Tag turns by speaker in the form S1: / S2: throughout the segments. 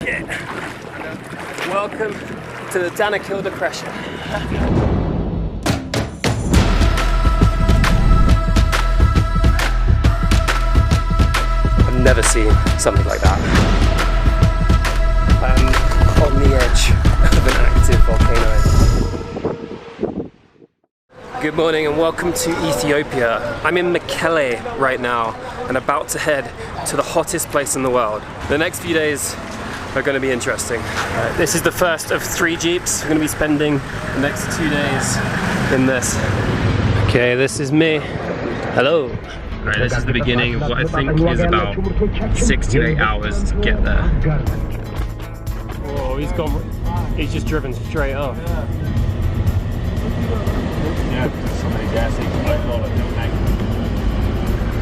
S1: Okay. Welcome to the Danakil depression. I've never seen something like that. I'm on the edge of an active volcano. Good morning and welcome to Ethiopia. I'm in Mekelle right now and about to head to the hottest place in the world. The next few days are going to be interesting. This is the first of 3 jeeps. We're going to be spending the next 2 days in this. Okay, this is me. Hello. Alright, this is the beginning of what I think is about 6 to 8 hours to get there. Whoa, he's just driven straight up.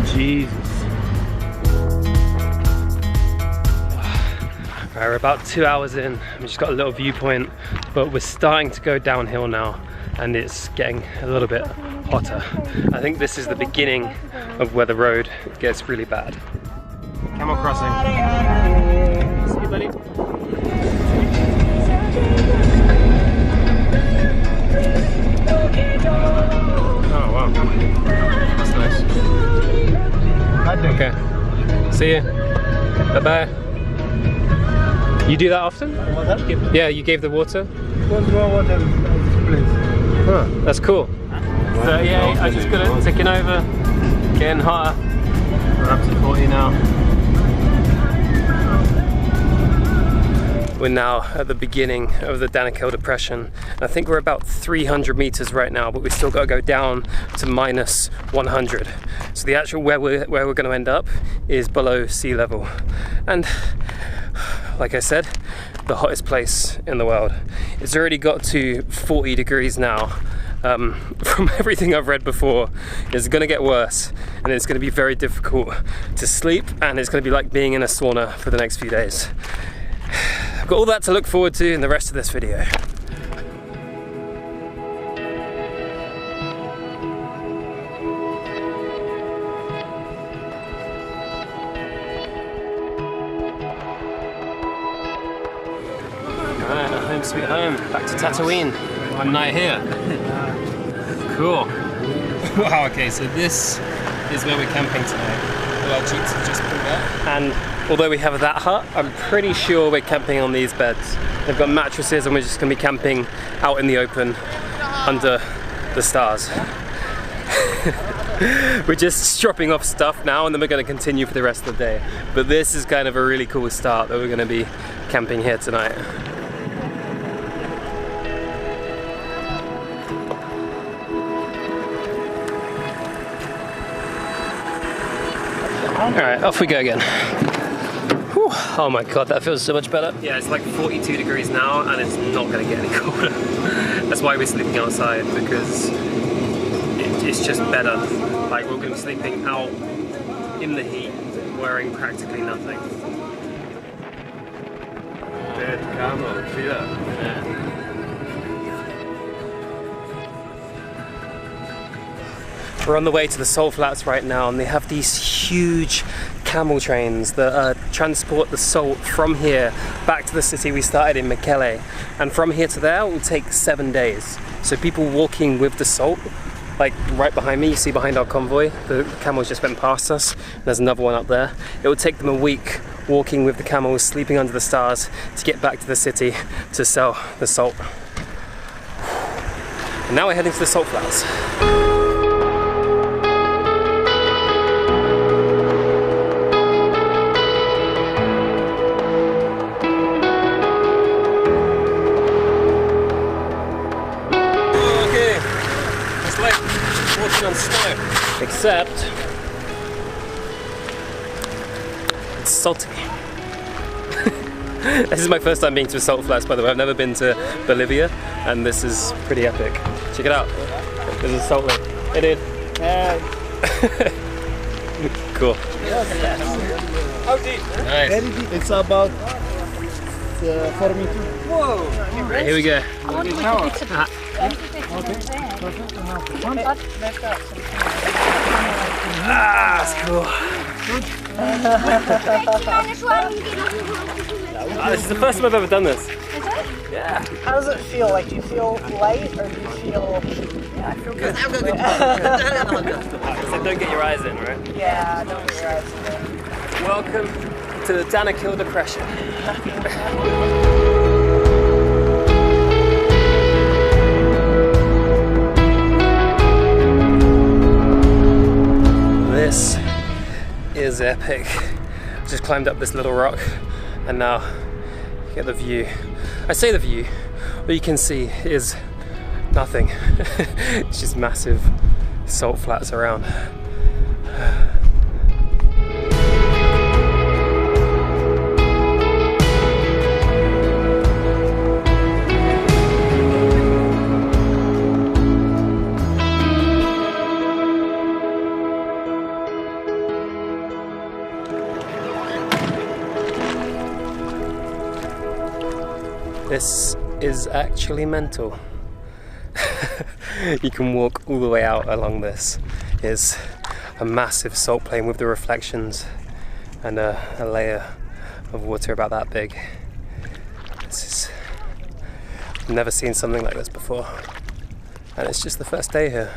S1: Jesus. Alright, we're about 2 hours in. We've just got a little viewpoint, but we're starting to go downhill now and it's getting a little bit hotter. I think this is the beginning of where the road gets really bad. Camel crossing. See you, buddy. Oh wow, that's nice. Okay, see you. Bye bye. You do that often? Yeah, you gave the water? Huh, that's cool. 38, I just got it ticking over, getting hotter. We're up to 40 now. We're now at the beginning of the Danakil depression. I think we're about 300 meters right now, but we still got to go down to minus 100. So the actual where we're going to end up is below sea level. And like I said, the hottest place in the world. It's already got to 40 degrees now. From everything I've read before, it's going to get worse and it's going to be very difficult to sleep and it's going to be like being in a sauna for the next few days. I've got all that to look forward to in the rest of this video. Alright, home sweet home, back to Tatooine. One night here. Cool. Wow, okay, so this is where we're camping today. All our jeeps have just pulled up. And although we have that hut, I'm pretty sure we're camping on these beds. They've got mattresses and we're just going to be camping out in the open under the stars. We're just dropping off stuff now and then we're going to continue for the rest of the day. But this is kind of a really cool start that we're going to be camping here tonight. Alright, off we go again. Whew. Oh my god, that feels so much better. Yeah, it's like 42 degrees now and it's not going to get any colder. That's why we're sleeping outside, because it's just better. Like, we're going to be sleeping out in the heat, wearing practically nothing. Dead camel, see that? Yeah. We're on the way to the salt flats right now and they have these huge camel trains that transport the salt from here back to the city we started in Mekelle, and from here to there will take 7 days. So people walking with the salt, like right behind me, you see behind our convoy, the camels just went past us, there's another one up there. It would take them a week walking with the camels, sleeping under the stars to get back to the city to sell the salt. And now we're heading to the salt flats. On snow, except it's salty. This is my first time being to a salt flats, by the way. I've never been to Bolivia and this is pretty epic. Check it out. This is salt lake. Hey dude. Hey. Cool. How deep? Nice. Very deep. It's about 4 meters. Whoa. Right, here we go. Ah, that's cool. This is the first time I've ever done this.
S2: Is it?
S1: Yeah.
S2: How does it feel? Like, do you feel light or do you feel...
S1: Yeah, I feel good. So don't get your eyes in, right?
S2: Yeah, don't get your eyes in.
S1: Welcome to the Danakil Depression. This is epic. Just climbed up this little rock and now you get the view. I say the view, what you can see is nothing. It's just massive salt flats around. This is actually mental. You can walk all the way out along this. It's a massive salt plain with the reflections and a layer of water about that big. I've never seen something like this before. And it's just the first day here.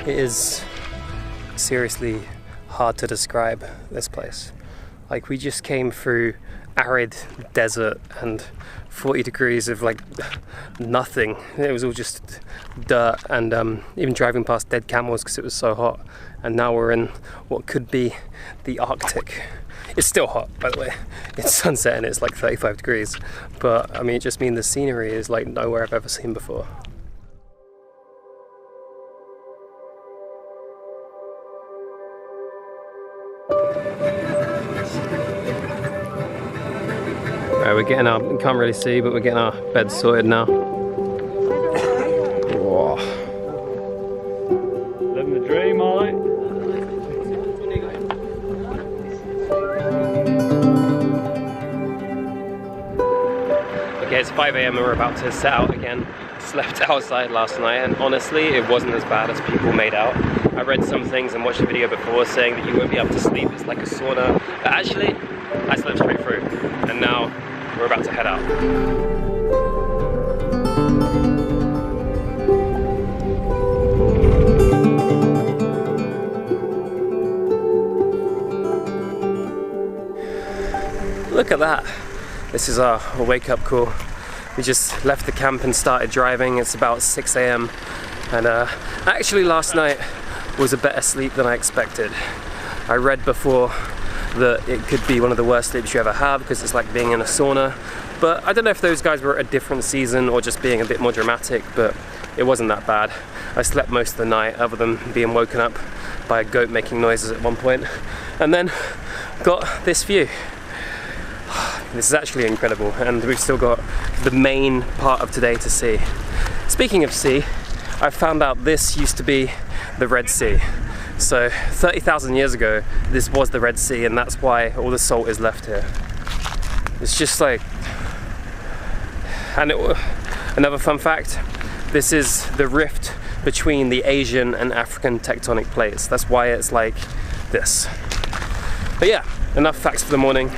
S1: It is seriously hard to describe this place. Like, we just came through arid desert and 40 degrees of like nothing. It was all just dirt and even driving past dead camels because it was so hot. And now we're in what could be the Arctic. It's still hot, by the way. It's sunset and it's like 35 degrees. But I mean, it just means the scenery is like nowhere I've ever seen before. Right, we're getting our, you can't really see, but we're getting our bed sorted now. Whoa.
S3: Living the dream, Ollie.
S1: Okay, it's 5 AM and we're about to set out again. Slept outside last night and honestly it wasn't as bad as people made out. I read some things and watched a video before saying that you won't be able to sleep, it's like a sauna. But actually, I slept straight through and now we're about to head out. Look at that. This is our wake up call. We just left the camp and started driving. It's about 6 AM and actually last night was a better sleep than I expected. I read before that it could be one of the worst sleeps you ever have because it's like being in a sauna, but I don't know if those guys were at a different season or just being a bit more dramatic, but it wasn't that bad. I slept most of the night other than being woken up by a goat making noises at one point, and then got this view. This is actually incredible, and we've still got the main part of today to see. Speaking of sea, I found out this used to be the Red Sea. So 30,000 years ago, this was the Red Sea, and that's why all the salt is left here. It's just like, and another fun fact, this is the rift between the Asian and African tectonic plates. That's why it's like this. But yeah, enough facts for the morning.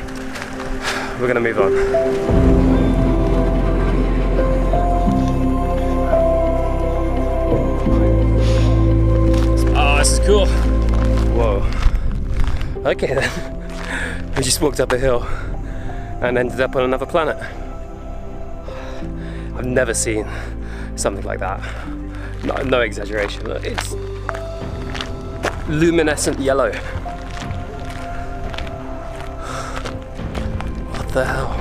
S1: We're gonna move on. Oh, this is cool. Whoa. Okay then. We just walked up a hill and ended up on another planet. I've never seen something like that. No exaggeration. It's luminescent yellow. What the hell?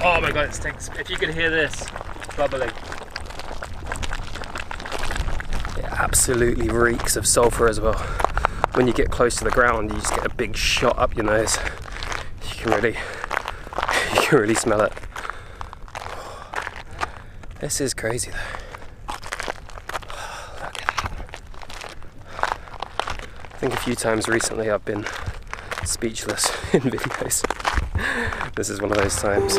S1: Oh my god, it stinks. If you could hear this bubbling. It absolutely reeks of sulfur as well. When you get close to the ground, you just get a big shot up your nose. You can really You can really smell it. This is crazy though. Look at that. I think a few times recently I've been speechless in videos. This is one of those times.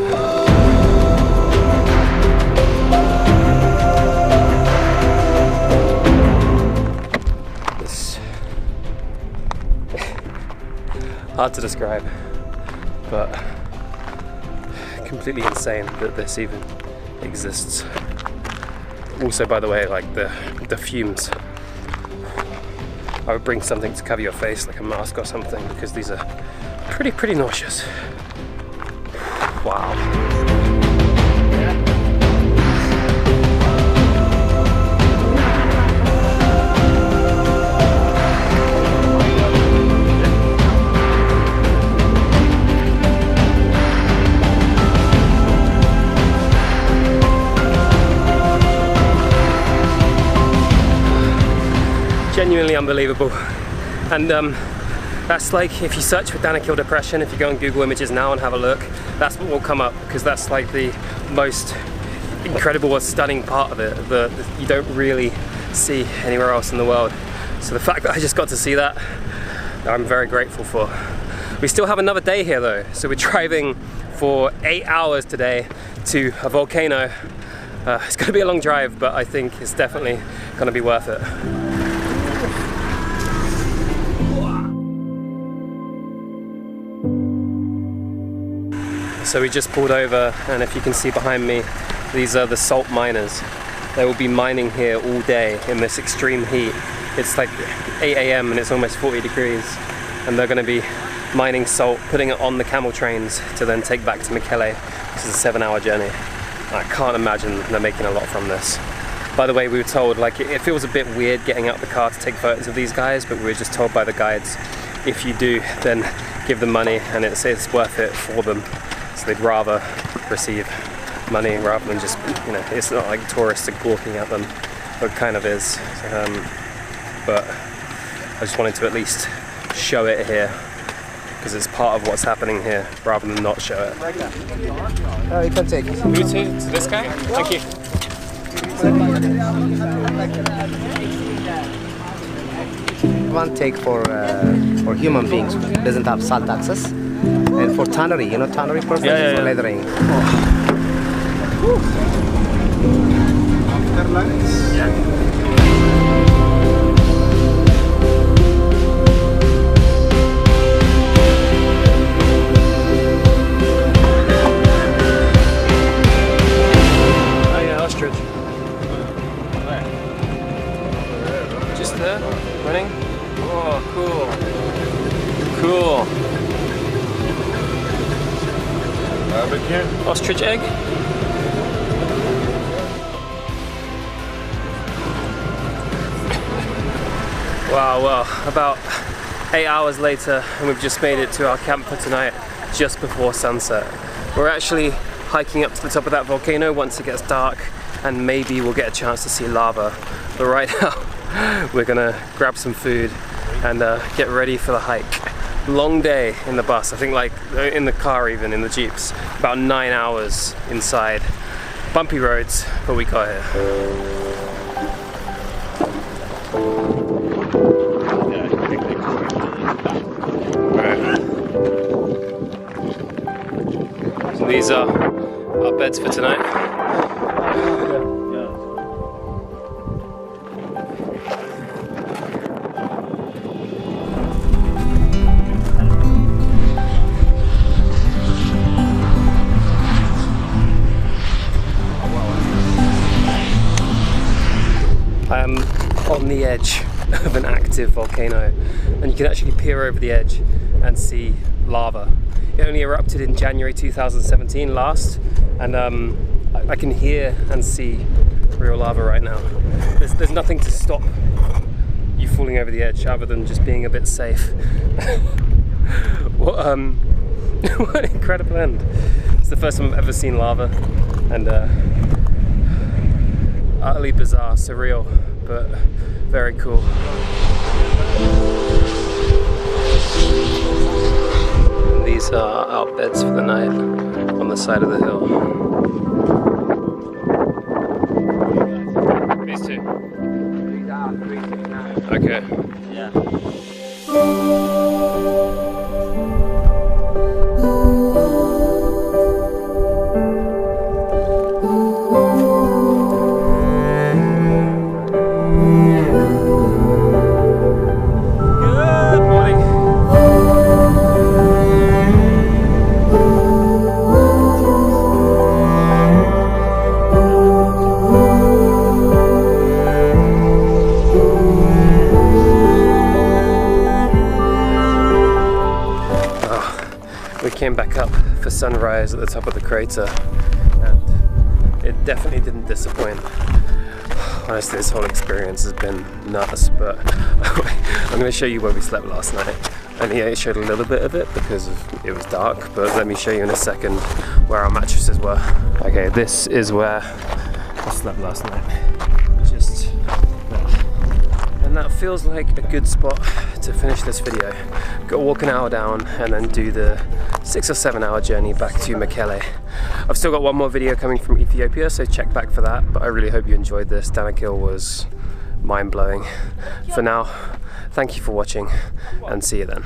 S1: This hard to describe, but completely insane that this even exists. Also, by the way, like the fumes. I would bring something to cover your face, like a mask or something, because these are pretty nauseous. Wow. Genuinely unbelievable. And that's like, if you search for Danakil depression, if you go on Google Images now and have a look, that's what will come up, because that's like the most incredible or stunning part of it that you don't really see anywhere else in the world. So the fact that I just got to see that, I'm very grateful for. We still have another day here though, so we're driving for 8 hours today to a volcano. It's going to be a long drive, but I think it's definitely going to be worth it. So we just pulled over, and if you can see behind me, these are the salt miners. They will be mining here all day in this extreme heat. It's like 8 AM and it's almost 40 degrees, and they're going to be mining salt, putting it on the camel trains to then take back to Mekelle. This is a 7-hour journey. I can't imagine they're making a lot from this. By the way, we were told, like, it feels a bit weird getting out the car to take photos of these guys, but we were just told by the guides, if you do, then give them money, and it's worth it for them. So they'd rather receive money rather than just, you know, it's not like tourists are gawking at them, but it kind of is. But I just wanted to at least show it here, because it's part of what's happening here, rather than not show it.
S3: You can take it.
S1: You to this guy? Thank you.
S3: One take for human beings who doesn't have salt access, and for tannery, you know, tannery purpose for leathering.
S1: Ostrich. Just there, running. Oh, cool. Cool. Ostrich egg. Wow, well, about 8 hours later, and we've just made it to our camp for tonight, just before sunset. We're actually hiking up to the top of that volcano once it gets dark, and maybe we'll get a chance to see lava. But right now, we're gonna grab some food and get ready for the hike. Long day in the bus, I think, like in the car, even in the Jeeps, about 9 hours inside. Bumpy roads, but we got here. So these are our beds for tonight. I am on the edge of an active volcano, and you can actually peer over the edge and see lava. It only erupted in January 2017 last, and I can hear and see real lava right now. There's nothing to stop you falling over the edge other than just being a bit safe. What an incredible end. It's the first time I've ever seen lava, and utterly bizarre, surreal, but very cool. And these are our beds for the night on the the side of the hill. These two? Okay. Yeah. Came back up for sunrise at the top of the crater, and it definitely didn't disappoint. Honestly, this whole experience has been nuts, but I'm going to show you where we slept last night. Only showed a little bit of it because it was dark, but let me show you in a second where our mattresses were. Okay, this is where I slept last night. Just there. And that feels like a good spot to finish this video. Got to walk an hour down and then do the 6 or 7 hour journey back to Mekelle. I've still got one more video coming from Ethiopia, so check back for that, but I really hope you enjoyed this. Danakil was mind-blowing. For now, thank you for watching and see you then.